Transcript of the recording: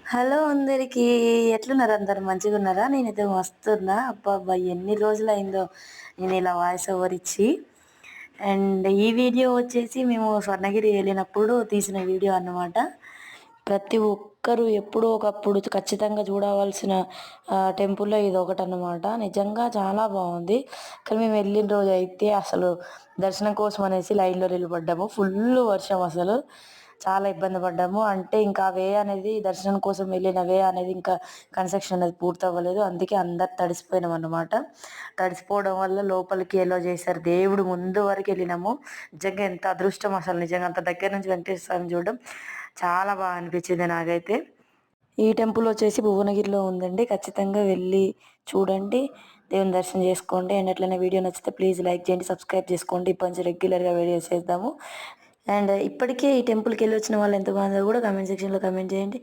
Hello అందరికీ. ఎట్లున్నారు అందరూ మంచిగున్నారా? నేనైతే మస్తున్నా. అబ్బబ్బా! ఎన్ని రోజులయిందో నేనిలా వాయిస్ ఓవర్ ఇచ్చి. అండ్ ఈ వీడియో వచ్చేసి మేము స్వర్ణగిరి ఎళ్ళినప్పుడు తీసిన వీడియో అన్నమాట. ప్రతి ఒక్కరు ఎప్పుడో ఒకప్పుడు ఖచ్చితంగా చూడవలసిన టెంపుల్‌లో ఇదొకటన్నమాట. నిజంగా చాలా బావుంది. కానీ మేము వెళ్ళిన రోజైతే అసలు దర్శనం కోసం అనేసి లైన్‌లో నిలబడ్డాము. ఫుల్లు వర్షం అసలు. చాలా ఇబ్బంది పడ్డాము. అంటే ఇంకా ఆ వే అనేది దర్శనం కోసం వెళ్ళిన వే అనేది ఇంకా కన్‌స్ట్రక్షన్ అనేది పూర్తవ్వలేదు. అందుకే అందరు తడిసిపోయినామన్నమాట. తడిసిపోవడం వల్ల లోపలికి ఎలో చేశారు. దేవుడు ముందు వరకు వెళ్ళినాము. నిజంగా ఎంత అదృష్టం అసలు నిజంగా అంత దగ్గర నుంచి వెంకటేశ్వర స్వామిని చూడడం చాలా బాగా అనిపించింది నాకైతే. ఈ టెంపుల్ వచ్చేసి భువనగిరిలో ఉందండి. ఖచ్చితంగా వెళ్ళి చూడండి. దేవుని దర్శనం చేసుకోండి. అండ్ అట్లనే వీడియో నచ్చితే ప్లీజ్ లైక్ చేయండి, సబ్స్క్రైబ్ చేసుకోండి. ఇప్పటి నుంచి రెగ్యులర్‌గా వీడియోస్ చేద్దాము. అండ్ ఇప్పటికే ఈ టెంపుల్‌కెళ్ళి వచ్చిన వాళ్ళు ఎంతమందో కూడా కామెంట్ సెక్షన్‌లో కామెంట్ చేయండి.